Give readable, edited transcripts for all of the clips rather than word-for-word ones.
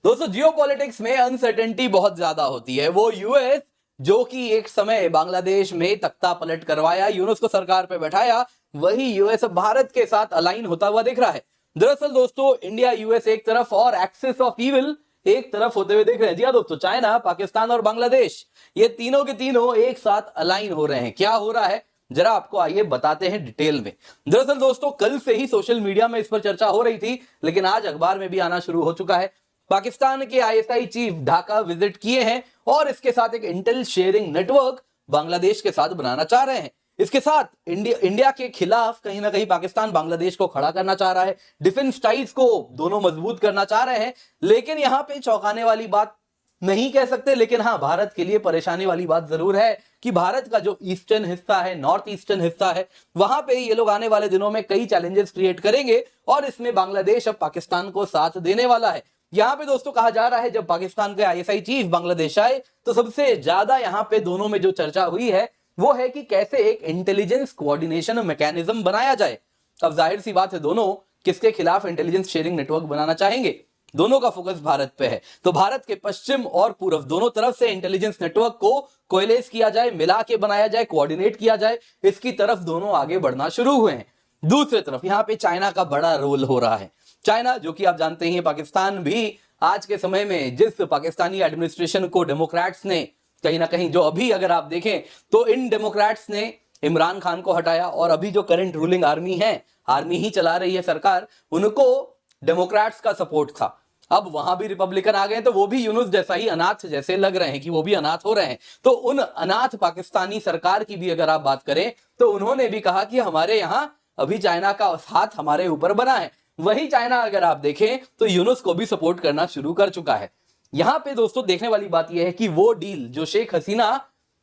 दोस्तों जियोपॉलिटिक्स में अनसर्टेनिटी बहुत ज्यादा होती है। वो यूएस जो कि एक समय बांग्लादेश में तख्ता पलट करवाया, यूनुस को सरकार पे बैठाया, वही यूएस भारत के साथ अलाइन होता हुआ दिख रहा है। दरअसल दोस्तों इंडिया यूएस एक तरफ और एक्सिस ऑफ इविल एक तरफ होते हुए दिख रहे हैं। जी हाँ दोस्तों, चाइना, पाकिस्तान और बांग्लादेश ये तीनों के तीनों एक साथ अलाइन हो रहे हैं। क्या हो रहा है जरा आपको आइए बताते हैं डिटेल में। दरअसल दोस्तों कल से ही सोशल मीडिया में इस पर चर्चा हो रही थी, लेकिन आज अखबार में भी आना शुरू हो चुका है। पाकिस्तान के आईएसआई चीफ ढाका विजिट किए हैं और इसके साथ एक इंटेल शेयरिंग नेटवर्क बांग्लादेश के साथ बनाना चाह रहे हैं। इसके साथ इंडिया के खिलाफ कहीं ना कहीं पाकिस्तान बांग्लादेश को खड़ा करना चाह रहा है, डिफेंस टाइज को दोनों मजबूत करना चाह रहे हैं। लेकिन यहां पे चौंकाने वाली बात नहीं कह सकते, लेकिन हाँ भारत के लिए परेशानी वाली बात जरूर है कि भारत का जो ईस्टर्न हिस्सा है, नॉर्थ ईस्टर्न हिस्सा है, वहां पे ये लोग आने वाले दिनों में कई चैलेंजेस क्रिएट करेंगे और इसमें बांग्लादेश अब पाकिस्तान को साथ देने वाला है। यहां पे दोस्तों कहा जा रहा है जब पाकिस्तान के आईएसआई चीफ बांग्लादेश आए तो सबसे ज्यादा यहां पे दोनों में जो चर्चा हुई है वो है कि कैसे एक इंटेलिजेंस कोऑर्डिनेशन मैकेनिज्म बनाया जाए। अब जाहिर सी बात है दोनों किसके खिलाफ इंटेलिजेंस शेयरिंग नेटवर्क बनाना चाहेंगे, दोनों का फोकस भारत पे है। तो भारत के पश्चिम और पूर्व दोनों तरफ से इंटेलिजेंस नेटवर्क को कोएलेस किया जाए, मिला के बनाया जाए, कोऑर्डिनेट किया जाए, इसकी तरफ दोनों आगे बढ़ना शुरू हुए हैं। दूसरी तरफ यहां पे चाइना का बड़ा रोल हो रहा है। चाइना जो कि आप जानते ही पाकिस्तान भी आज के समय में जिस पाकिस्तानी एडमिनिस्ट्रेशन को डेमोक्रेट्स ने कहीं ना कहीं, जो अभी अगर आप देखें तो इन डेमोक्रेट्स ने इमरान खान को हटाया और अभी जो करंट रूलिंग आर्मी है, आर्मी ही चला रही है सरकार, उनको डेमोक्रेट्स का सपोर्ट था। अब वहां भी रिपब्लिकन आ गए तो वो भी यूनुस जैसा ही अनाथ जैसे लग रहे हैं कि वो भी अनाथ हो रहे हैं। तो उन अनाथ पाकिस्तानी सरकार की भी अगर आप बात करें तो उन्होंने भी कहा कि हमारे यहां अभी चाइना का हाथ हमारे ऊपर बना है। वही चाइना अगर आप देखें तो यूनुस को भी सपोर्ट करना शुरू कर चुका है। यहां पे दोस्तों देखने वाली बात यह है कि वो डील जो शेख हसीना,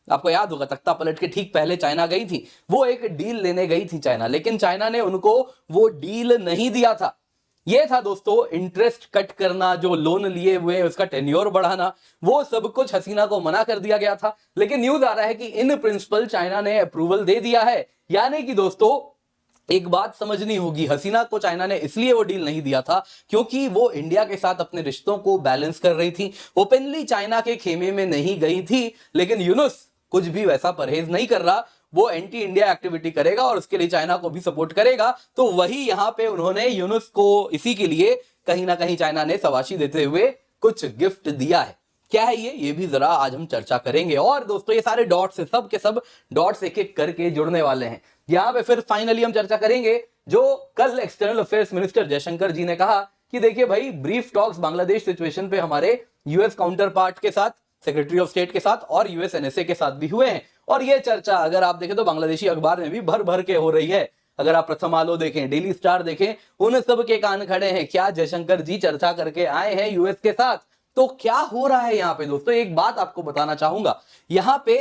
आपको याद होगा तख्ता पलट के ठीक पहले चाइना गई थी, वो एक डील लेने गई थी चाइना, लेकिन चाइना ने उनको वो डील नहीं दिया था। ये था दोस्तों इंटरेस्ट कट करना, जो लोन लिए हुए उसका टेन्योर बढ़ाना, वो सब कुछ हसीना को मना कर दिया गया था। लेकिन न्यूज आ रहा है कि इन प्रिंसिपल चाइना ने अप्रूवल दे दिया है। यानी कि दोस्तों एक बात समझनी होगी, हसीना को चाइना ने इसलिए वो डील नहीं दिया था क्योंकि वो इंडिया के साथ अपने रिश्तों को बैलेंस कर रही थी, ओपनली चाइना के खेमे में नहीं गई थी। लेकिन यूनुस कुछ भी वैसा परहेज नहीं कर रहा, वो एंटी इंडिया एक्टिविटी करेगा और उसके लिए चाइना को भी सपोर्ट करेगा। तो वही यहां पे उन्होंने यूनुस को इसी के लिए कहीं ना कहीं चाइना ने शाबाशी देते हुए कुछ गिफ्ट दिया है। क्या है ये भी जरा आज हम चर्चा करेंगे। और दोस्तों ये सारे डॉट्स है, सब के सब डॉट्स एक एक करके जुड़ने वाले हैं। यहां पे फिर फाइनली हम चर्चा करेंगे जो कल एक्सटर्नल अफेयर्स मिनिस्टर जयशंकर जी ने कहा कि देखिए भाई, ब्रीफ टॉक्स बांग्लादेश सिचुएशन पे हमारे यूएस काउंटर पार्ट के साथ, सेक्रेटरी ऑफ स्टेट के साथ और यूएस एनएसए के साथ भी हुए हैं। और ये चर्चा अगर आप देखें तो बांग्लादेशी अखबार में भी भर भर के हो रही है। अगर आप प्रथम आलो देखें, डेली स्टार देखें, उन सब के कान खड़े हैं। क्या जयशंकर जी चर्चा करके आए हैं यूएस के साथ? तो क्या हो रहा है यहाँ पे दोस्तों, एक बात आपको बताना चाहूंगा, यहाँ पे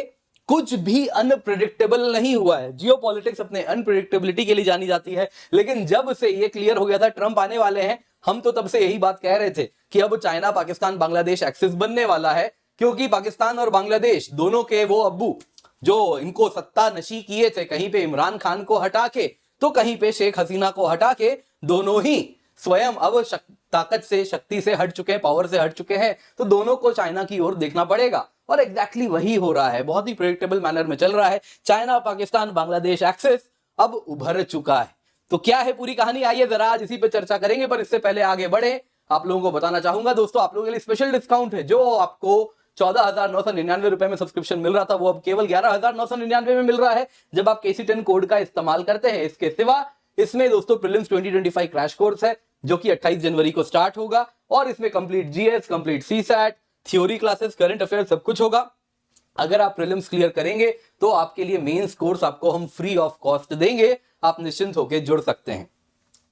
कुछ भी अनप्रिडिक्टेबल नहीं हुआ है। जियोपॉलिटिक्स अपने अनप्रिडिक्टेबिलिटी के लिए जानी जाती है, लेकिन जब से ये क्लियर हो गया था ट्रंप आने वाले हैं, हम तो तब से यही बात कह रहे थे कि अब चाइना पाकिस्तान बांग्लादेश एक्सिस बनने वाला है। क्योंकि पाकिस्तान और बांग्लादेश दोनों के वो अब्बू जो इनको सत्ता नशी किए थे, कहीं पे इमरान खान को हटा के तो कहीं पे शेख हसीना को हटा के, दोनों ही स्वयं अब ताकत से, शक्ति से हट चुके हैं, पावर से हट चुके हैं। तो दोनों को चाइना की ओर देखना पड़ेगा और एग्जैक्टली वही हो रहा है। बहुत ही प्रेडिक्टेबल मैनर में चल रहा है। चाइना पाकिस्तान बांग्लादेश एक्सिस अब उभर चुका है। तो क्या है पूरी कहानी, आइए जरा आज इसी पे चर्चा करेंगे। पर इससे पहले आगे बढ़े, आप लोगों को बताना चाहूंगा दोस्तों, आप लोगों के लिए स्पेशल डिस्काउंट है। जो आपको 14,999 रुपए में सब्सक्रिप्शन मिल रहा था, वो अब केवल 11,999 में मिल रहा है जब आप KC10 कोड का इस्तेमाल करते हैं। इसके सिवा इसमें दोस्तों प्रीलिम्स 2025 क्रैश कोर्स है जो कि 28 जनवरी को स्टार्ट होगा और इसमें complete GS, complete CSAT, theory classes, current affair सब कुछ होगा। अगर आप प्रीलिम्स क्लियर करेंगे तो आपके लिए मेंस कोर्स आपको हम फ्री ऑफ कॉस्ट देंगे, आप निश्चिंत होकर जुड़ सकते हैं।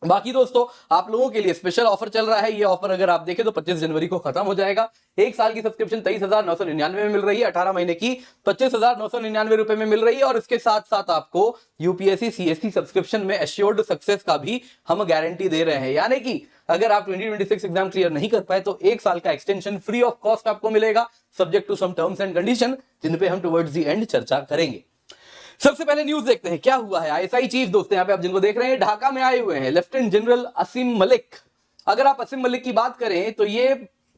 बाकी दोस्तों आप लोगों के लिए स्पेशल ऑफर चल रहा है। ये ऑफर अगर आप देखें तो 25 जनवरी को खत्म हो जाएगा। एक साल की सब्सक्रिप्शन 23,999 में मिल रही है, 18 महीने की 25,999 रुपए में मिल रही है। और इसके साथ साथ आपको यूपीएससी सीएससी सब्सक्रिप्शन में एश्योर्ड सक्सेस का भी हम गारंटी दे रहे हैं। यानी कि अगर आप 2026 एग्जाम क्लियर नहीं कर पाए तो एक साल का एक्सटेंशन फ्री ऑफ कॉस्ट आपको मिलेगा, subject to some terms and condition, जिन पे हम टुवर्ड्स द एंड चर्चा करेंगे। सबसे पहले न्यूज देखते हैं क्या हुआ है। आईएसआई चीफ दोस्तों यहाँ पे आप जिनको देख रहे हैं ढाका में आए हुए हैं, लेफ्टिनेंट जनरल असीम मलिक। अगर आप असीम मलिक की बात करें तो ये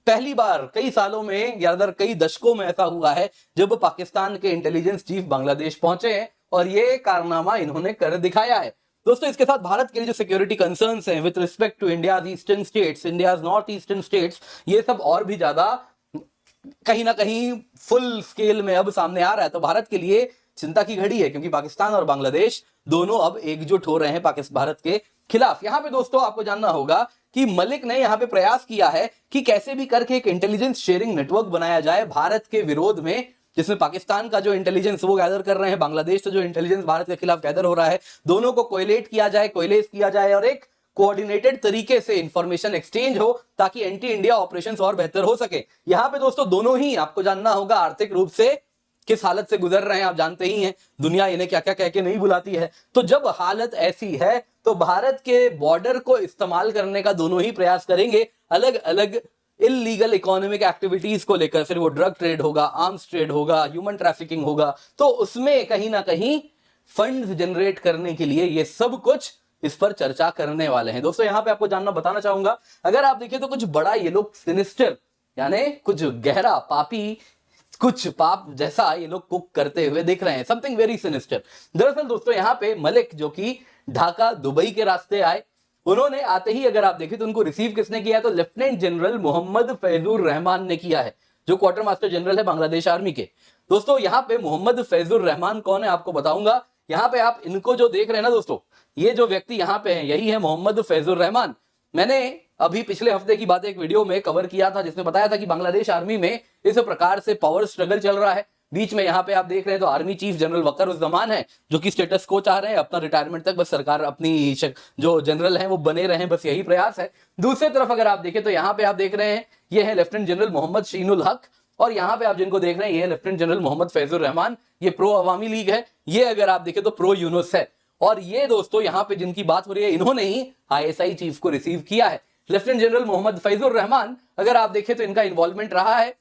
पहली बार कई सालों में या अदर कई दशकों में ऐसा हुआ है जब पाकिस्तान के इंटेलिजेंस चीफ बांग्लादेश पहुंचे हैं और ये कारनामा इन्होंने कर दिखाया है। दोस्तों इसके साथ भारत के लिए जो सिक्योरिटी कंसर्न्स हैं with respect to India's eastern states, India's north eastern states, ये सब और भी ज्यादा कहीं ना कहीं फुल स्केल में अब सामने आ रहा है। तो भारत के लिए चिंता की घड़ी है, क्योंकि पाकिस्तान और बांग्लादेश दोनों अब एकजुट हो रहे हैं पाकिस्तान भारत के खिलाफ। यहां पे दोस्तों आपको जानना होगा कि मलिक ने यहां पे प्रयास किया है कि कैसे भी करके एक इंटेलिजेंस शेयरिंग नेटवर्क बनाया जाए भारत के विरोध में, जिसमें पाकिस्तान का जो इंटेलिजेंस वो गैदर कर रहे हैं, बांग्लादेश से जो इंटेलिजेंस भारत के खिलाफ गैदर हो रहा है, दोनों को कोयलेट किया जाए, कोयलेस किया जाए और एक कोऑर्डिनेटेड तरीके से इंफॉर्मेशन एक्सचेंज हो ताकि एंटी इंडिया ऑपरेशंस और बेहतर हो सके। यहां पे दोस्तों दोनों ही आपको जानना होगा आर्थिक रूप से किस हालत से गुजर रहे हैं, आप जानते ही हैं दुनिया इन्हें क्या क्या कह के नहीं बुलाती है। तो जब हालत ऐसी है तो भारत के बॉर्डर को इस्तेमाल करने का दोनों ही प्रयास करेंगे अलग अलग इलीगल इकोनॉमिक एक्टिविटीज को लेकर, फिर वो ड्रग ट्रेड होगा, आर्म्स ट्रेड होगा, ह्यूमन ट्रैफिकिंग होगा, तो उसमें कहीं ना कहीं फंड्स जनरेट करने के लिए ये सब कुछ इस पर चर्चा करने वाले हैं। दोस्तों यहां पे आपको जानना बताना चाहूंगा, अगर आप देखें तो कुछ बड़ा ये लोग सिनिस्टर यानी कुछ गहरा पापी, कुछ पाप जैसा ये लोग कुक करते हुए दिख रहे हैं, समथिंग वेरी सिनिस्टर। दरअसल दोस्तों यहां पे मलिक जो कि ढाका दुबई के रास्ते आए, उन्होंने आते ही अगर आप देखें तो उनको रिसीव किसने किया, तो लेफ्टिनेंट जनरल मोहम्मद फैजुर रहमान ने किया है, जो क्वार्टर मास्टर जनरल है बांग्लादेश आर्मी के। दोस्तों यहाँ पे मोहम्मद फैजुर रहमान कौन है आपको बताऊंगा। यहाँ पे आप इनको जो देख रहे हैं ना दोस्तों, ये जो व्यक्ति यहाँ पे है यही है मोहम्मद फैजुर रहमान। मैंने अभी पिछले हफ्ते की बात एक वीडियो में कवर किया था जिसमें बताया था कि बांग्लादेश आर्मी में इस प्रकार से पावर स्ट्रगल चल रहा है। बीच में यहाँ पे आप देख रहे हैं तो आर्मी चीफ जनरल वकर-उज़-ज़मान है जो कि स्टेटस को चाह रहे हैं अपना रिटायरमेंट तक, बस सरकार अपनी जो जनरल है वो बने रहे, बस यही प्रयास है। दूसरी तरफ अगर आप देखें तो यहाँ पे आप देख रहे हैं ये है लेफ्टिनेंट जनरल मोहम्मद शीनुल हक, और यहाँ पे आप जिनको देख रहे हैं ये है लेफ्टिनेंट जनरल मोहम्मद फैजुर रहमान। ये प्रो अवामी लीग है, ये अगर आप देखें तो प्रो यूनुस है। और ये दोस्तों यहाँ पे जिनकी बात हो रही है इन्होंने ही ISI चीफ को रिसीव किया है। लेफ्टिनेंट जनरल मोहम्मद फैजुर रहमान अगर आप देखें तो इनका इन्वॉल्वमेंट रहा है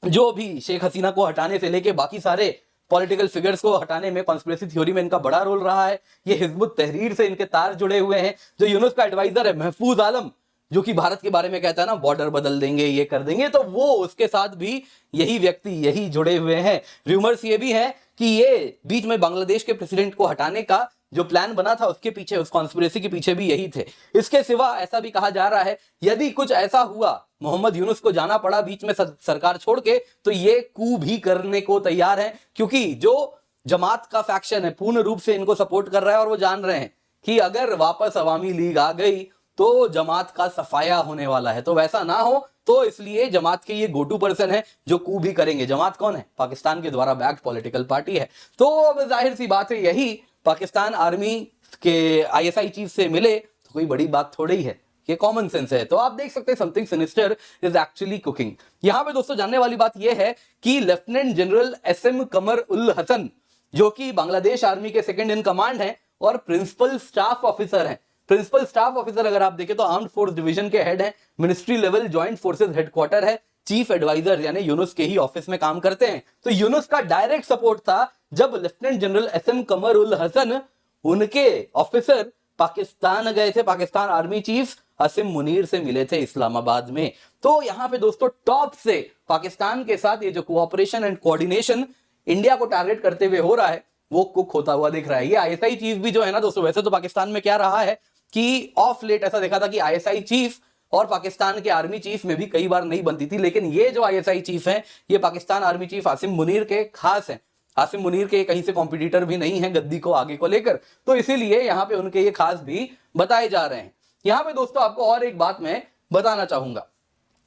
जो भी शेख हसीना को हटाने से लेके बाकी सारे पॉलिटिकल फिगर्स को हटाने में, कॉन्स्पिरेसी थ्योरी में इनका बड़ा रोल रहा है। ये हिजबुत तहरीर से इनके तार जुड़े हुए हैं। जो यूनुस का एडवाइजर है महफूज आलम, जो कि भारत के बारे में कहता है ना बॉर्डर बदल देंगे, ये कर देंगे, तो वो उसके साथ भी यही व्यक्ति यही जुड़े हुए हैं। रूमर्स ये भी है कि ये बीच में बांग्लादेश के प्रेसिडेंट को हटाने का जो प्लान बना था उसके पीछे, उस कॉन्स्पिरेसी के पीछे भी यही थे। इसके सिवा ऐसा भी कहा जा रहा है यदि कुछ ऐसा हुआ, मोहम्मद यूनुस को जाना पड़ा बीच में सरकार छोड़ के, तो ये कू भी करने को तैयार है, क्योंकि जो जमात का फैक्शन है पूर्ण रूप से इनको सपोर्ट कर रहा है और वो जान रहे हैं कि अगर वापस अवामी लीग आ गई तो जमात का सफाया होने वाला है। तो वैसा ना हो, तो इसलिए जमात के ये गो टू पर्सन है जो कू भी करेंगे। जमात कौन है? पाकिस्तान के द्वारा बैक्ड पॉलिटिकल पार्टी है। तो अब जाहिर सी बात है यही पाकिस्तान आर्मी के ISI चीफ से मिले तो कोई बड़ी बात थोड़ी ही है, ये कॉमन सेंस है। तो आप देख सकते हैं something sinister is actually cooking. यहां पे दोस्तों जानने वाली बात यह है कि लेफ्टिनेंट जनरल SM कमर उल हसन, जो कि बांग्लादेश आर्मी के सेकंड इन कमांड हैं और प्रिंसिपल स्टाफ ऑफिसर हैं। प्रिंसिपल स्टाफ ऑफिसर अगर आप देखें तो आर्म्ड फोर्स डिवीजन के हेड हैं, ministry level joint forces headquarter है, चीफ एडवाइजर यानी यूनुस के ही ऑफिस में काम करते हैं। तो यूनुस का डायरेक्ट सपोर्ट था जब लेफ्टिनेंट जनरल SM कमर उल हसन उनके ऑफिसर पाकिस्तान गए थे, पाकिस्तान आर्मी चीफ आसिम मुनीर से मिले थे इस्लामाबाद में। तो यहां पे दोस्तों टॉप से पाकिस्तान के साथ ये जो कोऑपरेशन एंड कोऑर्डिनेशन इंडिया को टारगेट करते हुए हो रहा है वो कुक होता हुआ दिख रहा है। ये ISI चीफ भी जो है ना दोस्तों, वैसे तो पाकिस्तान में क्या रहा है कि ऑफ लेट ऐसा देखा था कि ISI चीफ और पाकिस्तान के आर्मी चीफ में भी कई बार नहीं बनती थी, लेकिन ये जो ISI चीफ हैं ये पाकिस्तान आर्मी चीफ आसिम मुनीर के खास हैं। आसिम मुनीर के कहीं से कॉम्पिटिटर भी नहीं है गद्दी को आगे को लेकर, तो इसीलिए यहां पे उनके ये खास भी बताए जा रहे हैं। यहां पे दोस्तों आपको और एक बात मैं बताना चाहूंगा,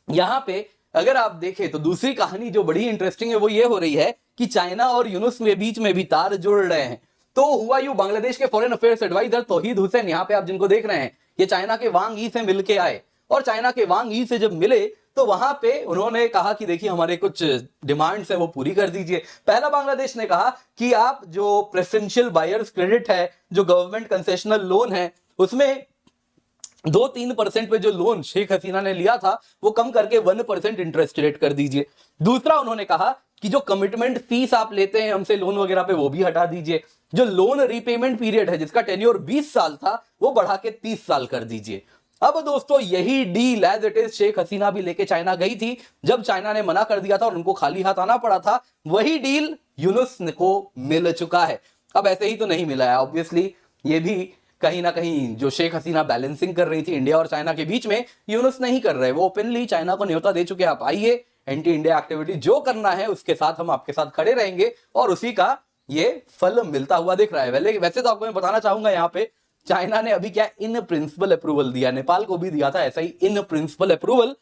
यहां पे अगर आप देखें तो दूसरी कहानी जो बड़ी इंटरेस्टिंग है वो ये हो रही है कि चाइना और यूनुस के बीच में भी तार जुड़ रहे हैं। तो हुआ यूं, बांग्लादेश के फॉरेन अफेयर्स एडवाइजर तौहीद हुसैन, यहाँ पे आप जिनको देख रहे हैं, ये चाइना के वांग यी से मिलके आए, और चाइना के वांग यी से जब मिले तो वहां पे उन्होंने कहा कि देखिए हमारे कुछ डिमांड्स है वो पूरी कर दीजिए। पहला बांग्लादेश ने कहा कि आप जो प्रेफरेंशियल बायर्स क्रेडिट है, जो गवर्नमेंट कंसेशनल लोन है, उसमें 2-3% पे जो लोन शेख हसीना ने लिया था वो कम करके 1% इंटरेस्ट रेट कर दीजिए। दूसरा उन्होंने कहा कि जो कमिटमेंट फीस आप लेते हैं हमसे लोन वगैरह पे वो भी हटा दीजिए। जो लोन रीपेमेंट पीरियड है जिसका टेन्योर 20 साल था वो बढ़ा के 30 साल कर दीजिए। अब दोस्तों यही deal as it is Sheikh Hasina भी लेके चाइना गई थी, जब चाइना ने मना कर दिया था और उनको खाली हाथ आना पड़ा था, वही डील यूनुस को मिल चुका है। अब ऐसे ही तो नहीं मिला है, ऑब्वियसली ये भी कहीं ना कहीं जो शेख हसीना बैलेंसिंग कर रही थी इंडिया और चाइना के बीच में, यूनुस नहीं कर रहे। वो ओपनली चाइना को न्योता दे चुके, आप आइए, एंटी इंडिया एक्टिविटी जो करना है उसके साथ हम आपके साथ खड़े रहेंगे, और उसी का ये फल मिलता हुआ दिख रहा है। वैसे तो आपको मैं बताना चाहूंगा, यहाँ पे चाइना ने अभी क्या इन प्रिंसिपल अप्रूवल दिया, नेपाल को भी दिया था ऐसा ही इन प्रिंसिपल अप्रूवल।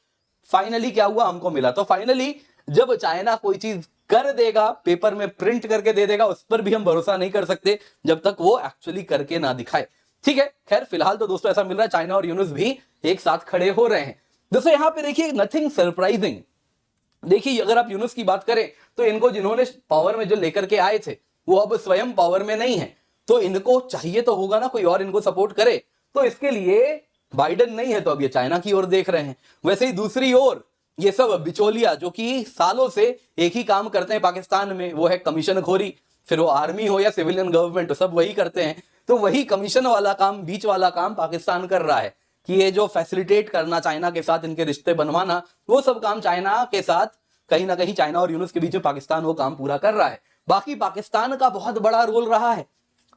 फाइनली क्या हुआ, हमको मिला। तो फाइनली जब चाइना कोई चीज कर देगा, पेपर में प्रिंट करके दे देगा, उस पर भी हम भरोसा नहीं कर सकते जब तक वो एक्चुअली करके ना दिखाए। ठीक है, खैर फिलहाल तो दोस्तों ऐसा मिल रहा है, चाइना और यूनुस भी एक साथ खड़े हो रहे हैं। दोस्तों यहाँ पे देखिए नथिंग सरप्राइजिंग। देखिए अगर आप यूनुस की बात करें तो इनको जिन्होंने पावर में जो लेकर के आए थे वो अब स्वयं पावर में नहीं है, तो इनको चाहिए तो होगा ना कोई और इनको सपोर्ट करे। तो इसके लिए बाइडेन नहीं है, तो अब ये चाइना की ओर देख रहे हैं। वैसे ही दूसरी ओर ये सब बिचौलिया जो कि सालों से एक ही काम करते हैं पाकिस्तान में, वो है कमीशन खोरी। फिर वो आर्मी हो या सिविलियन गवर्नमेंट हो, सब वही करते हैं। तो वही कमीशन वाला काम, बीच वाला काम पाकिस्तान कर रहा है कि ये जो फैसिलिटेट करना, चाइना के साथ इनके रिश्ते बनवाना, वो सब काम चाइना के साथ कहीं ना कहीं चाइना और यूनुस के बीच में पाकिस्तान वो काम पूरा कर रहा है। बाकी पाकिस्तान का बहुत बड़ा रोल रहा है।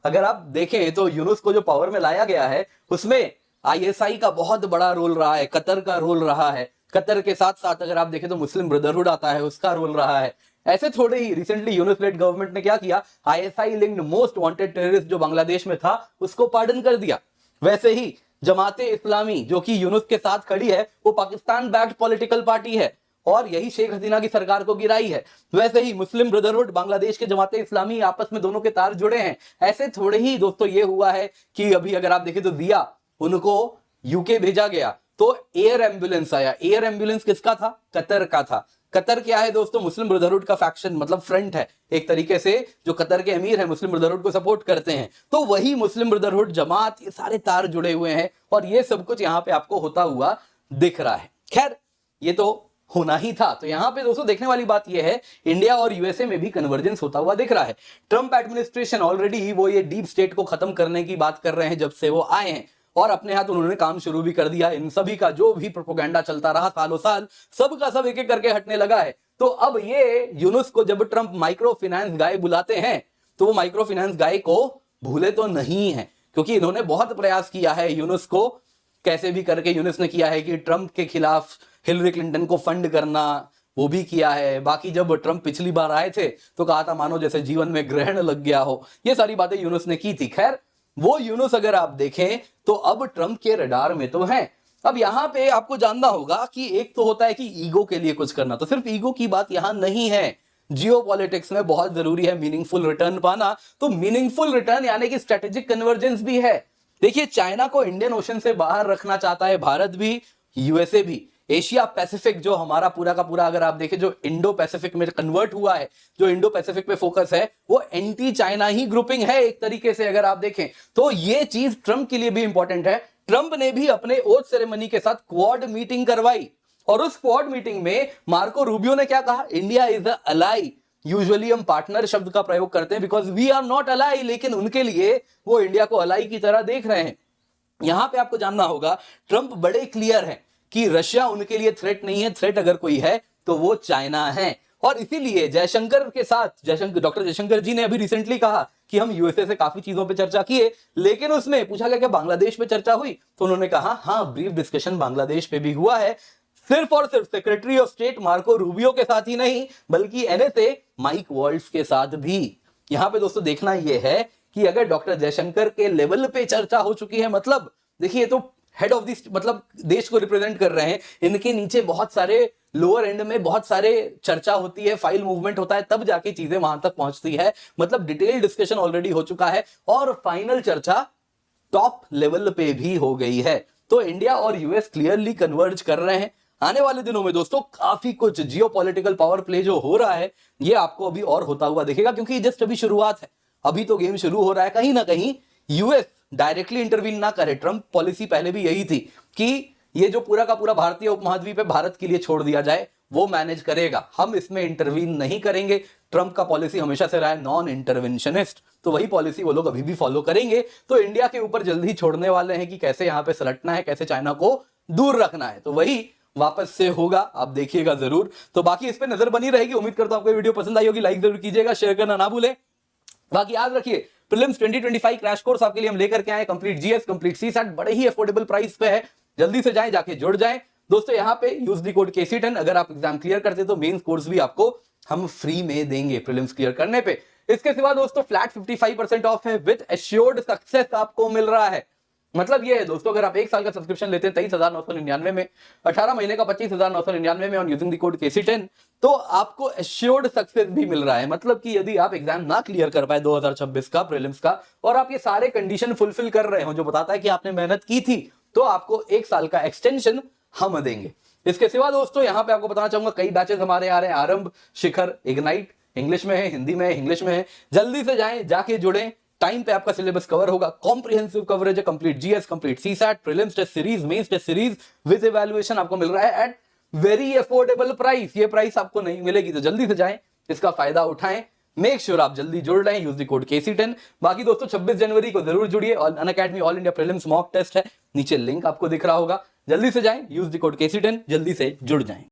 अगर आप देखें तो यूनुस को जो पावर में लाया गया है उसमें आईएसआई का बहुत बड़ा रोल रहा है, कतर का रोल रहा है, कतर के साथ साथ अगर आप देखें तो मुस्लिम ब्रदरहुड आता है, उसका रोल रहा है। ऐसे थोड़े ही रिसेंटली यूनुस लेड गवर्नमेंट ने क्या किया, ISI linked most wanted terrorist जो बांग्लादेश में था उसको पार्डन कर दिया। वैसे ही जमाते इस्लामी जो कि यूनुस के साथ खड़ी है, वो पाकिस्तान बैक्ड पॉलिटिकल पार्टी है और यही शेख हसीना की सरकार को गिराई है। वैसे ही मुस्लिम ब्रदरहुड, बांग्लादेश के जमाते इस्लामी, आपस में दोनों के तार जुड़े हैं। ऐसे थोड़े ही दोस्तों ये हुआ है कि अभी अगर आप देखें तो दिया उनको यूके भेजा गया तो एयर एम्बुलेंस आया। एयर एम्बुलेंस किसका था, कतर का था। कतर क्या है दोस्तों, मुस्लिम ब्रदरहुड का फैक्शन, मतलब फ्रंट है एक तरीके से। जो कतर के अमीर है मुस्लिम ब्रदरहुड को सपोर्ट करते हैं, तो वही मुस्लिम ब्रदरहुड, जमात, ये सारे तार जुड़े हुए हैं और ये सब कुछ यहाँ पे आपको होता हुआ दिख रहा है। खैर ये तो होना ही था। तो यहां पे दोस्तों देखने वाली बात यह है, इंडिया और यूएसए में भी कन्वर्जेंस होता हुआ दिख रहा है। ट्रंप एडमिनिस्ट्रेशन ऑलरेडी वो ये डीप स्टेट को खत्म करने की बात कर रहे हैं जब से वो आए हैं, और अपने हाथ उन्होंने काम शुरू भी कर दिया। इन सभी का जो भी प्रोपेगेंडा चलता रहा सालों साल, सब का सब एक एक करके हटने लगा है। तो अब ये यूनुस को जब ट्रंप माइक्रो फाइनेंस गाय बुलाते हैं तो वो माइक्रो फाइनेंस गाय को भूले तो नहीं है, क्योंकि इन्होंने बहुत प्रयास किया है यूनुस को कैसे भी करके। यूनुस ने किया है कि ट्रंप के खिलाफ हिलरी क्लिंटन को फंड करना, वो भी किया है। बाकी जब ट्रंप पिछली बार आए थे तो कहा था मानो जैसे जीवन में ग्रहण लग गया हो, ये सारी बातें यूनुस ने की थी। खैर वो यूनुस अगर आप देखें तो अब ट्रंप के रडार में तो है। अब यहां पे आपको जानना होगा कि एक तो होता है कि ईगो के लिए कुछ करना, तो सिर्फ ईगो की बात यहां नहीं है। जियोपॉलिटिक्स में बहुत जरूरी है मीनिंगफुल रिटर्न पाना, तो मीनिंगफुल रिटर्न यानी कि स्ट्रेटेजिक कन्वर्जेंस भी है। देखिए चाइना को इंडियन ओशन से बाहर रखना चाहता है भारत भी, यूएसए भी। एशिया पैसिफिक जो हमारा पूरा का पूरा अगर आप देखें जो इंडो पैसिफिक में कन्वर्ट हुआ है, जो इंडो पैसिफिक पे फोकस है, वो एंटी चाइना ही ग्रुपिंग है एक तरीके से अगर आप देखें तो। ये चीज ट्रंप के लिए भी इंपॉर्टेंट है। ट्रंप ने भी अपने ओथ सेरेमनी के साथ क्वाड मीटिंग करवाई और उस क्वाड मीटिंग में मार्को रूबियो ने क्या कहा, India is a ally. Usually हम पार्टनर शब्द का प्रयोग करते हैं because we are not ally, लेकिन उनके लिए वो इंडिया को अलाई की तरह देख रहे हैं। यहां पे आपको जानना होगा ट्रंप बड़े क्लियर हैं कि रशिया उनके लिए थ्रेट नहीं है, थ्रेट अगर कोई है तो वो चाइना है। और इसीलिए जयशंकर के साथ, डॉक्टर जयशंकर जी ने अभी रिसेंटली कहा कि हम यूएसए से काफी चीजों पे चर्चा किए, लेकिन उसमें पूछा गया कि बांग्लादेश पे चर्चा हुई, तो उन्होंने कहा हाँ ब्रीफ डिस्कशन बांग्लादेश पे भी हुआ है, सिर्फ और सिर्फ secretary of state Marco Rubio के साथ ही नहीं बल्कि एनएसए माइक वॉल्ट्ज के साथ भी। यहां पे दोस्तों देखना यह है कि अगर डॉक्टर जयशंकर के लेवल पे चर्चा हो चुकी है, मतलब देखिए तो हेड ऑफ दिस, मतलब देश को रिप्रेजेंट कर रहे हैं, इनके नीचे बहुत सारे लोअर एंड में बहुत सारे चर्चा होती है, फाइल मूवमेंट होता है, तब जाके चीजें वहां तक पहुंचती है। मतलब डिटेल डिस्कशन ऑलरेडी हो चुका है और फाइनल चर्चा टॉप लेवल पे भी हो गई है। तो इंडिया और यूएस क्लियरली कन्वर्ज कर रहे हैं। आने वाले दिनों में दोस्तों काफी कुछ जियोपॉलिटिकल पावर प्ले जो हो रहा है ये आपको अभी और होता हुआ दिखेगा, क्योंकि जस्ट अभी शुरुआत है, अभी तो गेम शुरू हो रहा है। कहीं ना कहीं यूएस डायरेक्टली इंटरवीन ना करे। ट्रंप पॉलिसी पहले भी यही थी कि ये जो पूरा का पूरा भारतीय उपमहाद्वीप है भारत के लिए छोड़ दिया जाए, वो मैनेज करेगा, हम इसमें इंटरवीन नहीं करेंगे। ट्रंप का पॉलिसी हमेशा से रहा है नॉन इंटरवेंशनिस्ट। तो वही पॉलिसी वो लोग अभी भी फॉलो करेंगे। तो इंडिया के ऊपर जल्दी ही छोड़ने वाले हैं कि कैसे यहां पे सलटना है, कैसे चाइना को दूर रखना है। तो वही वापस से होगा, आप देखिएगा जरूर। तो बाकी इस पे नजर बनी रहेगी। उम्मीद करता हूं आपको वीडियो पसंद आई होगी, लाइक जरूर कीजिएगा, शेयर करना ना भूलें। बाकी याद रखिए प्रीलिम्स 2025 क्रैश कोर्स आपके लिए हम लेकर के आए, कंप्लीट जीएस, कंप्लीट सीसैट, बड़े ही अफोर्डेबल प्राइस पे है। जल्दी से जाएं, जाके जुड़ जाएं दोस्तों। यहाँ पे यूज द कोड KC10, अगर आप एग्जाम क्लियर करते तो मेंस कोर्स भी आपको हम फ्री में देंगे प्रीलिम्स क्लियर करने पे। इसके सिवा दोस्तों फ्लैट 55% ऑफ है विद एश्योर्ड सक्सेस आपको मिल रहा है। मतलब ये है दोस्तों, अगर आप एक साल का सब्सक्रिप्शन लेते हैं 23,999 में, 18 महीने का 25,999 में on using the code KC10, तो आपको एश्योर्ड सक्सेस भी मिल रहा है। मतलब कि यदि आप एग्जाम ना क्लियर कर पाए 2026 का प्रीलिम्स का, और आप ये सारे कंडीशन फुलफिल कर रहे हो जो बताता है कि आपने मेहनत की थी, तो आपको एक साल का एक्सटेंशन हम देंगे। इसके सिवा दोस्तों यहां पे आपको बताना चाहूंगा कई बैचेस हमारे आ रहे हैं, आरंभ, शिखर, इग्नाइट, इंग्लिश में है, हिंदी में है, इंग्लिश में है। जल्दी से जाएं, जाके जुड़ें, टाइम पे आपका सिलेबस कवर होगा। कॉम्प्रिहेंसिव कवरेज है, complete GS, complete CSAT, prelims test series, mains test series with evaluation आपको मिल रहा है एट वेरी अफोर्डेबल प्राइस। ये प्राइस आपको नहीं मिलेगी, तो जल्दी से जाएं, इसका फायदा उठाएं। मेक श्योर आप जल्दी जुड़ रहे हैं, यूज द कोड KC10। बाकी दोस्तों 26 जनवरी को जरूर जुड़िए, और Unacademy all India prelims mock test है, नीचे लिंक आपको दिख रहा होगा। जल्दी से जाएं, यूज द कोड KC10, जल्दी से जुड़ जाएं।